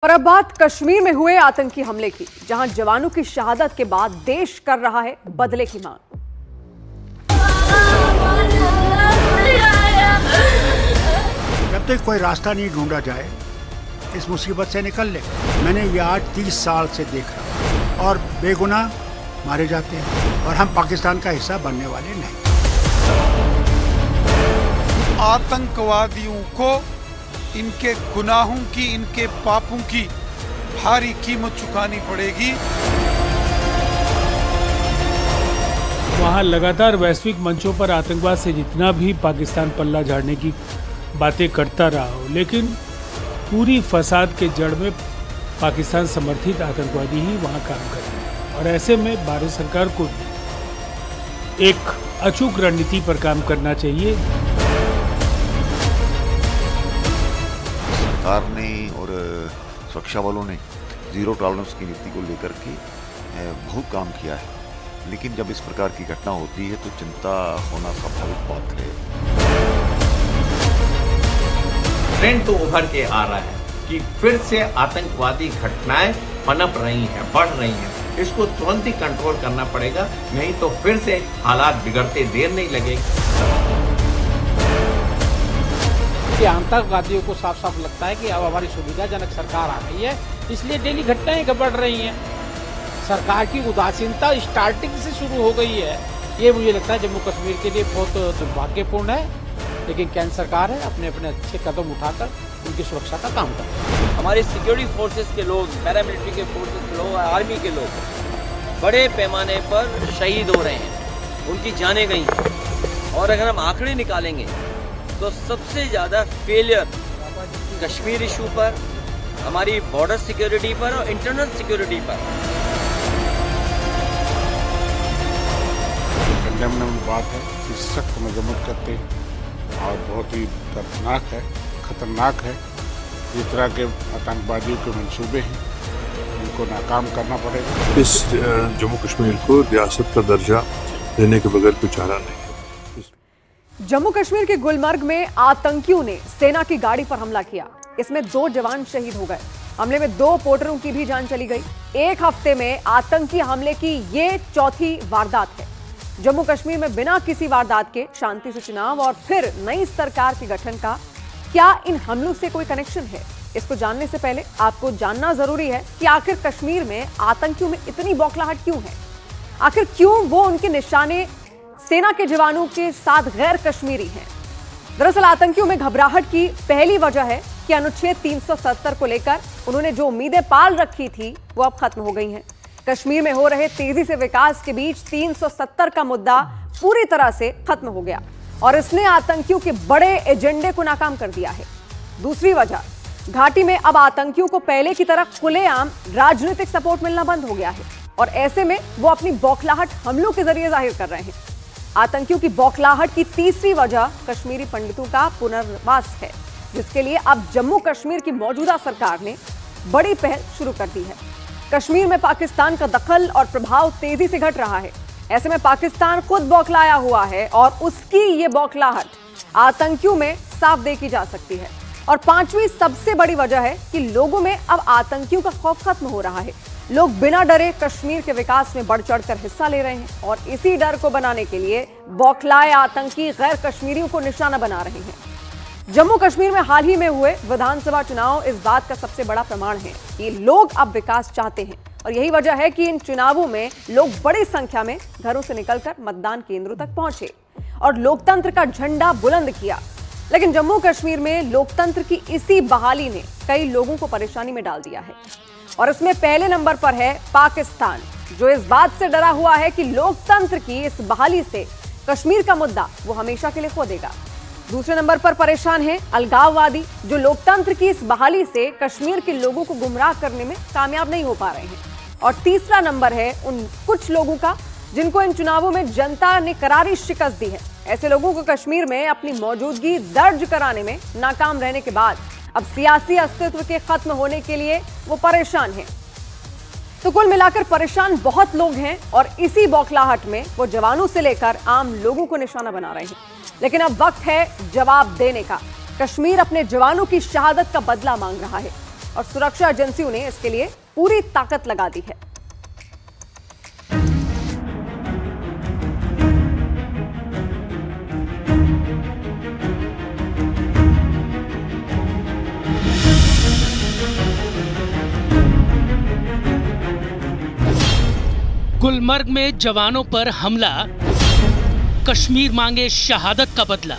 और अब बात कश्मीर में हुए आतंकी हमले की, जहां जवानों की शहादत के बाद देश कर रहा है बदले की मांग। जब तक कोई रास्ता नहीं ढूंढा जाए इस मुसीबत से निकल ले। मैंने ये आज 30 साल से देख रहा और बेगुनाह मारे जाते हैं और हम पाकिस्तान का हिस्सा बनने वाले नहीं। आतंकवादियों को इनके गुनाहों की, इनके पापों की भारी कीमत चुकानी पड़ेगी। वहाँ लगातार वैश्विक मंचों पर आतंकवाद से जितना भी पाकिस्तान पल्ला झाड़ने की बातें करता रहा हो, लेकिन पूरी फसाद के जड़ में पाकिस्तान समर्थित आतंकवादी ही वहाँ काम कर रहे हैं। और ऐसे में भारत सरकार को एक अचूक रणनीति पर काम करना चाहिए। सरकार ने और सुरक्षा बलों ने जीरो टॉलरेंस की नीति को लेकर के बहुत काम किया है, लेकिन जब इस प्रकार की घटना होती है तो चिंता होना स्वाभाविक बात है। ट्रेंड तो उभर के आ रहा है कि फिर से आतंकवादी घटनाएं पनप रही हैं, बढ़ रही हैं। इसको तुरंत ही कंट्रोल करना पड़ेगा, नहीं तो फिर से हालात बिगड़ते देर नहीं लगेगी। आतंकवादियों को साफ साफ लगता है कि अब हमारी सुविधाजनक सरकार आ गई है, इसलिए डेली घटनाएं बढ़ रही हैं। सरकार की उदासीनता स्टार्टिंग से शुरू हो गई है। ये मुझे लगता है जम्मू कश्मीर के लिए बहुत दुर्भाग्यपूर्ण है, लेकिन केंद्र सरकार है अपने अपने अच्छे कदम उठाकर उनकी सुरक्षा का काम कर रही है। हमारे सिक्योरिटी फोर्सेस के लोग, पैरामिलिट्री के फोर्सेस के लोग, आर्मी के लोग बड़े पैमाने पर शहीद हो रहे हैं, उनकी जानें गई हैं। और अगर हम आंकड़े निकालेंगे तो सबसे ज़्यादा फेलियर कश्मीर इशू पर, हमारी बॉर्डर सिक्योरिटी पर और इंटरनल सिक्योरिटी पर। कंडेमनेबल बात है, इस सख्त मजम्मत करते हैं और बहुत ही दर्दनाक है, खतरनाक है। इस तरह के आतंकवादियों के मंसूबे हैं, इनको नाकाम करना पड़ेगा। इस जम्मू कश्मीर को रियासत का दर्जा देने के बगैर कुछ चारा नहीं है। जम्मू कश्मीर के गुलमर्ग में आतंकियों ने सेना की गाड़ी पर हमला किया। इसमें 2 जवान शहीद हो गए। हमले में 2 पोर्टरों की भी जान चली गई। एक हफ्ते में आतंकी हमले की ये चौथी वारदात है। जम्मू कश्मीर में बिना किसी वारदात के शांति से चुनाव और फिर नई सरकार के गठन का क्या इन हमलों से कोई कनेक्शन है? इसको जानने से पहले आपको जानना जरूरी है कि आखिर कश्मीर में आतंकियों में इतनी बौखलाहट क्यों है। आखिर क्यों वो उनके निशाने सेना के जवानों के साथ गैर कश्मीरी हैं। दरअसल आतंकियों में घबराहट की पहली वजह है कि अनुच्छेद 370 को लेकर उन्होंने जो उम्मीदें पाल रखी थी वो अब खत्म हो गई हैं। कश्मीर में हो रहे तेजी से विकास के बीच 370 का मुद्दा पूरी तरह से खत्म हो गया और इसने आतंकियों के बड़े एजेंडे को नाकाम कर दिया है। दूसरी वजह, घाटी में अब आतंकियों को पहले की तरह खुलेआम राजनीतिक सपोर्ट मिलना बंद हो गया है और ऐसे में वो अपनी बौखलाहट हमलों के जरिए जाहिर कर रहे हैं। आतंकियों की बौखलाहट की तीसरी वजह कश्मीरी पंडितों का पुनर्वास है, जिसके लिए अब जम्मू कश्मीर की मौजूदा सरकार ने बड़ी पहल शुरू कर दी है। कश्मीर में पाकिस्तान का दखल और प्रभाव तेजी से घट रहा है। ऐसे में पाकिस्तान खुद बौखलाया हुआ है और उसकी ये बौखलाहट आतंकियों में साफ देखी जा सकती है। और 5वीं सबसे बड़ी वजह है कि लोगों में अब आतंकियों का खौफ खत्म हो रहा है। लोग बिना डरे कश्मीर के विकास में बढ़ चढ़कर हिस्सा ले रहे हैं और इसी डर को बनाने के लिए बौखलाए आतंकी गैर कश्मीरियों को निशाना बना रहे हैं। जम्मू कश्मीर में हाल ही में हुए विधानसभा चुनाव इस बात का सबसे बड़ा प्रमाण है कि लोग अब विकास चाहते हैं और यही वजह है कि इन चुनावों में लोग बड़ी संख्या में घरों से निकलकर मतदान केंद्रों तक पहुंचे और लोकतंत्र का झंडा बुलंद किया। लेकिन जम्मू कश्मीर में लोकतंत्र की इसी बहाली ने कई लोगों को परेशानी में डाल दिया है और इसमें पहले नंबर पर है पाकिस्तान, जो इस बात से डरा हुआ है कि लोकतंत्र की इस बहाली से कश्मीर का मुद्दा वो हमेशा के लिए खो देगा। दूसरे नंबर पर परेशान है अलगाववादी, जो लोकतंत्र की इस बहाली से कश्मीर के लोगों को गुमराह करने में कामयाब नहीं हो पा रहे हैं। और तीसरा नंबर है उन कुछ लोगों का जिनको इन चुनावों में जनता ने करारी शिकस्त दी है। ऐसे लोगों को कश्मीर में अपनी मौजूदगी दर्ज कराने में नाकाम रहने के बाद अब सियासी अस्तित्व के खत्म होने के लिए वो परेशान हैं। तो कुल मिलाकर परेशान बहुत लोग हैं और इसी बौखलाहट में वो जवानों से लेकर आम लोगों को निशाना बना रहे हैं। लेकिन अब वक्त है जवाब देने का। कश्मीर अपने जवानों की शहादत का बदला मांग रहा है। और सुरक्षा एजेंसियों ने इसके लिए पूरी ताकत लगा दी है। गुलमर्ग में जवानों पर हमला, कश्मीर मांगे शहादत का बदला।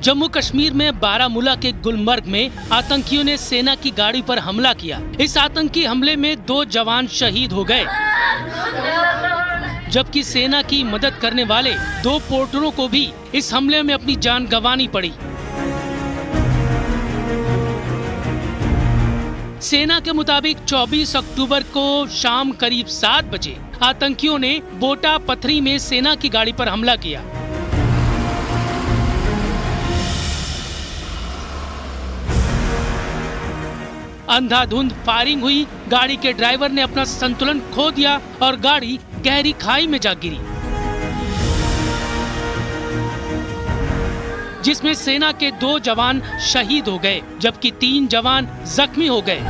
जम्मू कश्मीर में बारामूला के गुलमर्ग में आतंकियों ने सेना की गाड़ी पर हमला किया। इस आतंकी हमले में 2 जवान शहीद हो गए, जबकि सेना की मदद करने वाले 2 पोर्टरों को भी इस हमले में अपनी जान गंवानी पड़ी। सेना के मुताबिक 24 अक्टूबर को शाम करीब 7 बजे आतंकियों ने बोटा पथरी में सेना की गाड़ी पर हमला किया। अंधाधुंध फायरिंग हुई, गाड़ी के ड्राइवर ने अपना संतुलन खो दिया और गाड़ी गहरी खाई में जा गिरी, जिसमें सेना के 2 जवान शहीद हो गए, जबकि 3 जवान जख्मी हो गए।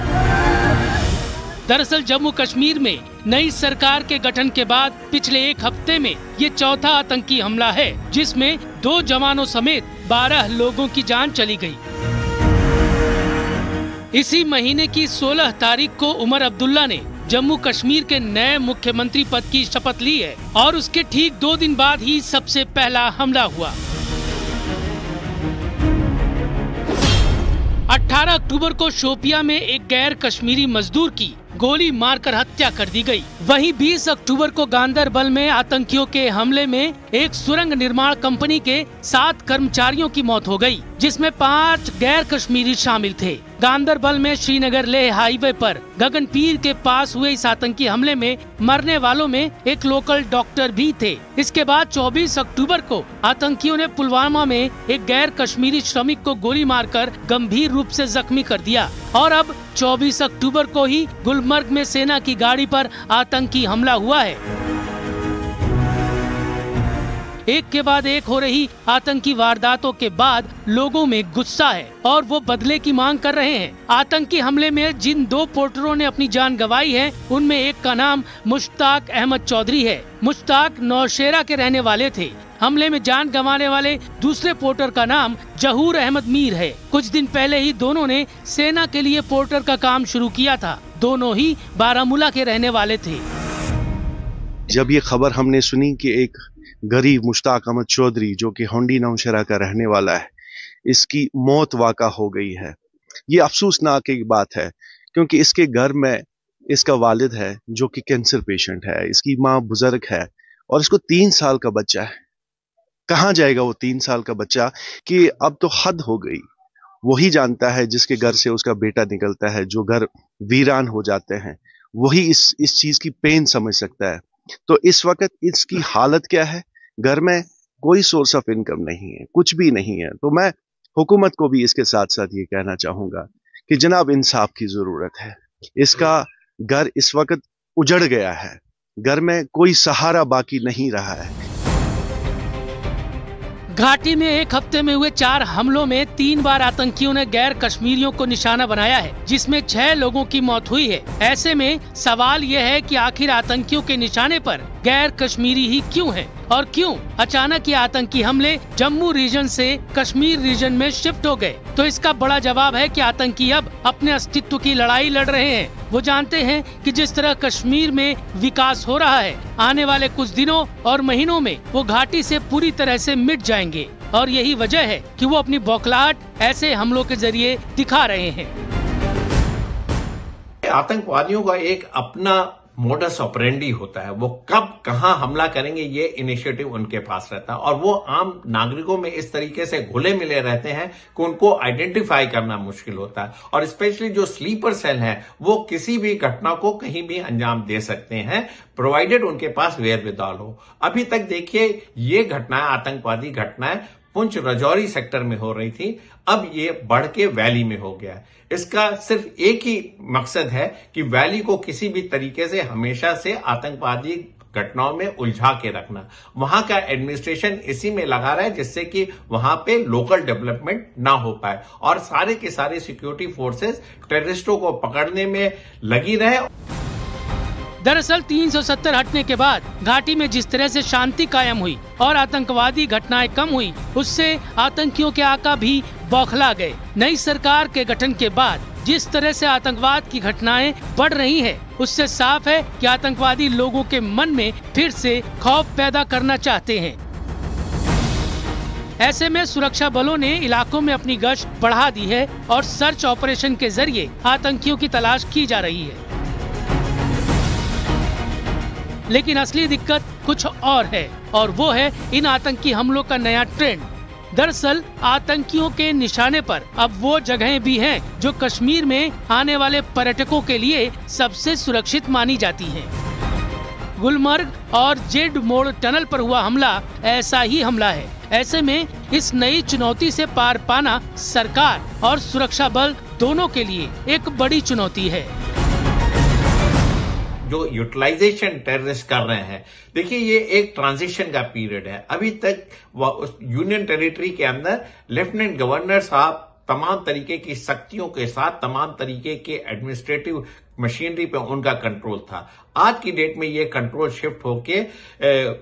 दरअसल जम्मू कश्मीर में नई सरकार के गठन के बाद पिछले 1 हफ्ते में ये चौथा आतंकी हमला है, जिसमें 2 जवानों समेत 12 लोगों की जान चली गई। इसी महीने की 16 तारीख को उमर अब्दुल्ला ने जम्मू कश्मीर के नए मुख्यमंत्री पद की शपथ ली है और उसके ठीक 2 दिन बाद ही सबसे पहला हमला हुआ। 18 अक्टूबर को शोपिया में एक गैर कश्मीरी मजदूर की गोली मारकर हत्या कर दी गई। वहीं 20 अक्टूबर को गांदरबल में आतंकियों के हमले में एक सुरंग निर्माण कंपनी के 7 कर्मचारियों की मौत हो गई, जिसमें 5 गैर कश्मीरी शामिल थे। गांदरबल में श्रीनगर लेह हाईवे पर गगनपीर के पास हुए इस आतंकी हमले में मरने वालों में एक लोकल डॉक्टर भी थे। इसके बाद 24 अक्टूबर को आतंकियों ने पुलवामा में एक गैर कश्मीरी श्रमिक को गोली मारकर गंभीर रूप से जख्मी कर दिया और अब 24 अक्टूबर को ही गुलमर्ग में सेना की गाड़ी पर आतंकी हमला हुआ है। एक के बाद एक हो रही आतंकी वारदातों के बाद लोगों में गुस्सा है और वो बदले की मांग कर रहे हैं। आतंकी हमले में जिन 2 पोर्टरों ने अपनी जान गंवाई है, उनमें एक का नाम मुश्ताक अहमद चौधरी है। मुश्ताक नौशेरा के रहने वाले थे। हमले में जान गंवाने वाले दूसरे पोर्टर का नाम जहूर अहमद मीर है। कुछ दिन पहले ही दोनों ने सेना के लिए पोर्टर का काम शुरू किया था। दोनों ही बारामूला के रहने वाले थे। जब ये खबर हमने सुनी कि एक गरीब मुश्ताक अहमद चौधरी जो कि होंडी नौशेरा का रहने वाला है, इसकी मौत वाक़ा हो गई है, ये अफसोसनाक एक बात है, क्योंकि इसके घर में इसका वालिद है जो कि कैंसर पेशेंट है, इसकी माँ बुजुर्ग है और इसको 3 साल का बच्चा है। कहाँ जाएगा वो 3 साल का बच्चा कि अब तो हद हो गई। वही जानता है जिसके घर से उसका बेटा निकलता है, जो घर वीरान हो जाते हैं, वही इस चीज की पेन समझ सकता है। तो इस वक्त इसकी हालत क्या है? घर में कोई सोर्स ऑफ इनकम नहीं है, कुछ भी नहीं है। तो मैं हुकूमत को भी इसके साथ साथ ये कहना चाहूंगा कि जनाब इंसाफ की जरूरत है। इसका घर इस वक्त उजड़ गया है, घर में कोई सहारा बाकी नहीं रहा है। घाटी में 1 हफ्ते में हुए 4 हमलों में 3 बार आतंकियों ने गैर कश्मीरियों को निशाना बनाया है, जिसमें 6 लोगों की मौत हुई है। ऐसे में सवाल यह है कि आखिर आतंकियों के निशाने पर गैर कश्मीरी ही क्यों हैं और क्यों अचानक ये आतंकी हमले जम्मू रीजन से कश्मीर रीजन में शिफ्ट हो गए? तो इसका बड़ा जवाब है कि आतंकी अब अपने अस्तित्व की लड़ाई लड़ रहे हैं। वो जानते हैं कि जिस तरह कश्मीर में विकास हो रहा है, आने वाले कुछ दिनों और महीनों में वो घाटी से पूरी तरह से मिट जाएंगे और यही वजह है कि वो अपनी बौखलाहट ऐसे हमलों के जरिए दिखा रहे हैं। आतंकवादियों का एक अपना मोडस ऑपरेंडी होता है, वो कब कहां हमला करेंगे ये इनिशिएटिव उनके पास रहता है और वो आम नागरिकों में इस तरीके से घुले मिले रहते हैं कि उनको आइडेंटिफाई करना मुश्किल होता है। और स्पेशली जो स्लीपर सेल हैं, वो किसी भी घटना को कहीं भी अंजाम दे सकते हैं, प्रोवाइडेड उनके पास वेयरविदाल हो। अभी तक देखिए ये घटनाएं, आतंकवादी घटनाएं पुंछ राजौरी सेक्टर में हो रही थी, अब ये बढ़ के वैली में हो गया है। इसका सिर्फ एक ही मकसद है कि वैली को किसी भी तरीके से हमेशा से आतंकवादी घटनाओं में उलझा के रखना। वहां का एडमिनिस्ट्रेशन इसी में लगा रहा है जिससे कि वहां पे लोकल डेवलपमेंट ना हो पाए और सारे के सारे सिक्योरिटी फोर्सेस टेररिस्टों को पकड़ने में लगी रहे। दरअसल 370 हटने के बाद घाटी में जिस तरह से शांति कायम हुई और आतंकवादी घटनाएं कम हुई, उससे आतंकियों के आका भी बौखला गए। नई सरकार के गठन के बाद जिस तरह से आतंकवाद की घटनाएं बढ़ रही है, उससे साफ है कि आतंकवादी लोगों के मन में फिर से खौफ पैदा करना चाहते हैं। ऐसे में सुरक्षा बलों ने इलाकों में अपनी गश्त बढ़ा दी है और सर्च ऑपरेशन के जरिए आतंकियों की तलाश की जा रही है। लेकिन असली दिक्कत कुछ और है और वो है इन आतंकी हमलों का नया ट्रेंड। दरअसल आतंकियों के निशाने पर अब वो जगहें भी हैं जो कश्मीर में आने वाले पर्यटकों के लिए सबसे सुरक्षित मानी जाती हैं। गुलमर्ग और जेड मोड़ टनल पर हुआ हमला ऐसा ही हमला है। ऐसे में इस नई चुनौती से पार पाना सरकार और सुरक्षा बल दोनों के लिए एक बड़ी चुनौती है। जो यूटिलाइजेशन टेररिस्ट कर रहे हैं, देखिए ये एक ट्रांजिशन का पीरियड है। अभी तक यूनियन टेरिटरी के अंदर लेफ्टिनेंट गवर्नर साहब तमाम तरीके की शक्तियों के साथ तमाम तरीके के एडमिनिस्ट्रेटिव मशीनरी पे उनका कंट्रोल था। आज की डेट में ये कंट्रोल शिफ्ट होके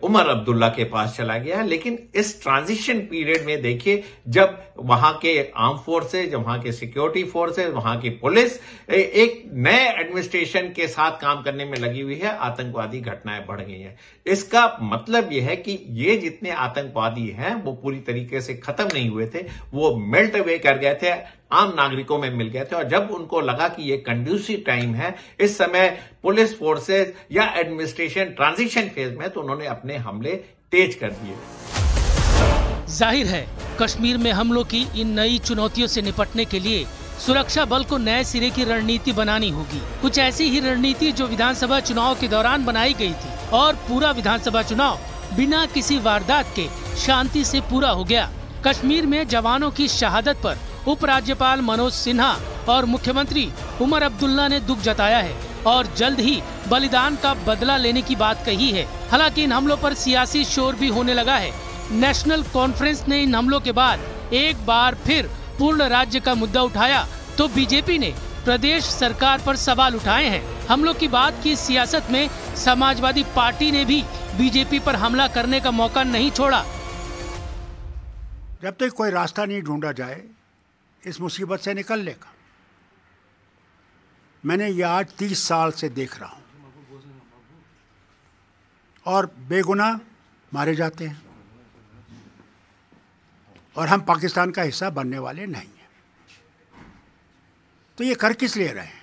उमर अब्दुल्ला के पास चला गया। लेकिन इस ट्रांजिशन पीरियड में देखिए, जब वहां के आर्म फोर्सेज, वहां के सिक्योरिटी फोर्सेज, वहां की पुलिस एक नए एडमिनिस्ट्रेशन के साथ काम करने में लगी हुई है, आतंकवादी घटनाएं बढ़ गई हैं। इसका मतलब यह है कि ये जितने आतंकवादी हैं वो पूरी तरीके से खत्म नहीं हुए थे, वो मेल्ट अवे कर गए थे, आम नागरिकों में मिल गए थे। और जब उनको लगा कि ये कंड्यूसिव टाइम है, इस समय पुलिस फोर्सेज या एडमिनिस्ट्रेशन ट्रांजिशन फेज में, तो उन्होंने अपने हमले तेज कर दिए। जाहिर है कश्मीर में हमलों की इन नई चुनौतियों से निपटने के लिए सुरक्षा बल को नए सिरे की रणनीति बनानी होगी। कुछ ऐसी ही रणनीति जो विधानसभा चुनाव के दौरान बनाई गई थी और पूरा विधानसभा चुनाव बिना किसी वारदात के शांति से पूरा हो गया। कश्मीर में जवानों की शहादत पर उपराज्यपाल मनोज सिन्हा और मुख्यमंत्री उमर अब्दुल्ला ने दुख जताया है और जल्द ही बलिदान का बदला लेने की बात कही है। हालांकि इन हमलों पर सियासी शोर भी होने लगा है। नेशनल कॉन्फ्रेंस ने इन हमलों के बाद एक बार फिर पूर्ण राज्य का मुद्दा उठाया तो बीजेपी ने प्रदेश सरकार पर सवाल उठाए हैं। हमलों की बात की सियासत में समाजवादी पार्टी ने भी बीजेपी पर हमला करने का मौका नहीं छोड़ा। जब तक कोई रास्ता नहीं ढूंढा जाए इस मुसीबत से निकलने का, मैंने ये आज 30 साल से देख रहा हूं और बेगुनाह मारे जाते हैं और हम पाकिस्तान का हिस्सा बनने वाले नहीं हैं। तो ये कर किस लिए रहे हैं?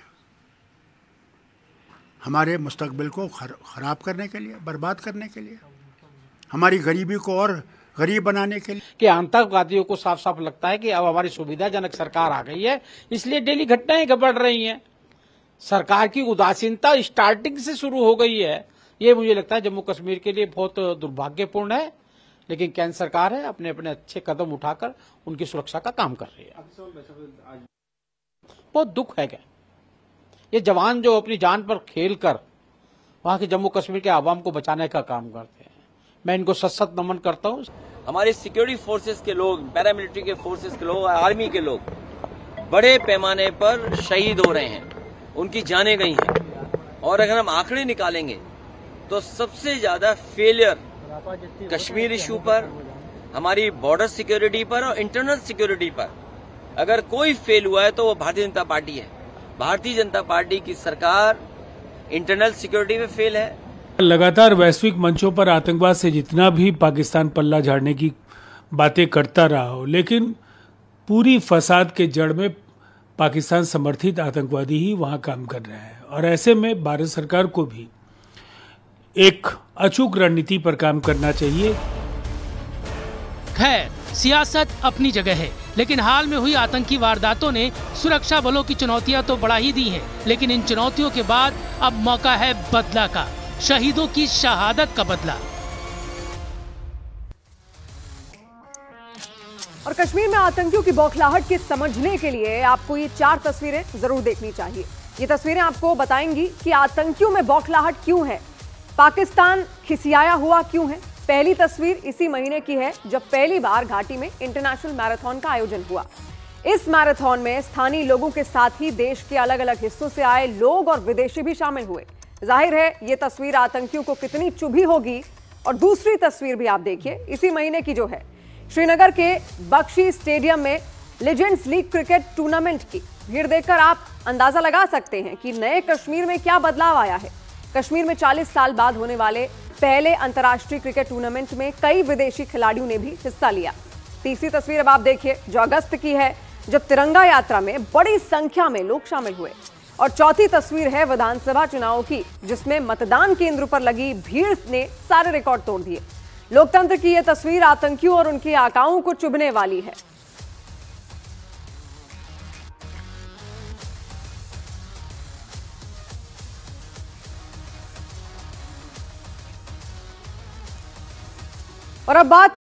हमारे मुस्तकबिल को खराब करने के लिए, बर्बाद करने के लिए, हमारी गरीबी को और गरीब बनाने के लिए। कि आतंकवादियों को साफ साफ लगता है कि अब हमारी सुविधाजनक सरकार आ गई है, इसलिए डेली घटनाएं बढ़ रही हैं। सरकार की उदासीनता स्टार्टिंग से शुरू हो गई है। ये मुझे लगता है जम्मू कश्मीर के लिए बहुत दुर्भाग्यपूर्ण है। लेकिन केंद्र सरकार है अपने अपने अच्छे कदम उठाकर उनकी सुरक्षा का काम कर रही है। बहुत दुख है क्या ये जवान जो अपनी जान पर खेलकर वहां के जम्मू कश्मीर के आवाम को बचाने का काम करते हैं, मैं इनको सशक्त नमन करता हूं। हमारे सिक्योरिटी फोर्सेस के लोग, पैरामिलिट्री के फोर्सेस के लोग, आर्मी के लोग बड़े पैमाने पर शहीद हो रहे हैं, उनकी जानें गई हैं। और अगर हम आंकड़े निकालेंगे तो सबसे ज्यादा फेलियर कश्मीर इशू पर, हमारी बॉर्डर सिक्योरिटी पर और इंटरनल सिक्योरिटी पर अगर कोई फेल हुआ है तो वो भारतीय जनता पार्टी है। भारतीय जनता पार्टी की सरकार इंटरनल सिक्योरिटी में फेल है। लगातार वैश्विक मंचों पर आतंकवाद से जितना भी पाकिस्तान पल्ला झाड़ने की बातें करता रहा हो, लेकिन पूरी फसाद के जड़ में पाकिस्तान समर्थित आतंकवादी ही वहां काम कर रहे हैं। और ऐसे में भारत सरकार को भी एक अचूक रणनीति पर काम करना चाहिए। खैर, सियासत अपनी जगह है, लेकिन हाल में हुई आतंकी वारदातों ने सुरक्षा बलों की चुनौतियां तो बढ़ा ही दी हैं, लेकिन इन चुनौतियों के बाद अब मौका है बदला का, शहीदों की शहादत का बदला। और कश्मीर में आतंकियों की बौखलाहट की समझने के लिए आपको ये 4 तस्वीरें जरूर देखनी चाहिए। ये तस्वीरें आपको बताएंगी कि आतंकियों में बौखलाहट क्यों है। पाकिस्तान खिसियाया हुआ क्यों है? पहली तस्वीर इसी महीने की है जब पहली बार घाटी में इंटरनेशनल मैराथन का आयोजन हुआ। इस मैराथन में स्थानीय लोगों के साथ ही देश के अलग अलग हिस्सों से आए लोग और विदेशी भी शामिल हुए। जाहिर है ये तस्वीर आतंकियों को कितनी चुभी होगी। और दूसरी तस्वीर भी आप देखिए, इसी महीने की जो है, श्रीनगर के बख्शी स्टेडियम में लीजेंड्स लीग क्रिकेट टूर्नामेंट की भीड़ देखकर आप अंदाजा लगा सकते हैं कि नए कश्मीर में क्या बदलाव आया है। कश्मीर में 40 साल बाद होने वाले पहले अंतर्राष्ट्रीय क्रिकेट टूर्नामेंट में कई विदेशी खिलाड़ियों ने भी हिस्सा लिया। तीसरी तस्वीर अब आप देखिए जो अगस्त की है, जब तिरंगा यात्रा में बड़ी संख्या में लोग शामिल हुए। और चौथी तस्वीर है विधानसभा चुनाव की, जिसमें मतदान केंद्र पर लगी भीड़ ने सारे रिकॉर्ड तोड़ दिए। लोकतंत्र की यह तस्वीर आतंकियों और उनके आकाओं को चुभने वाली है। और अब बात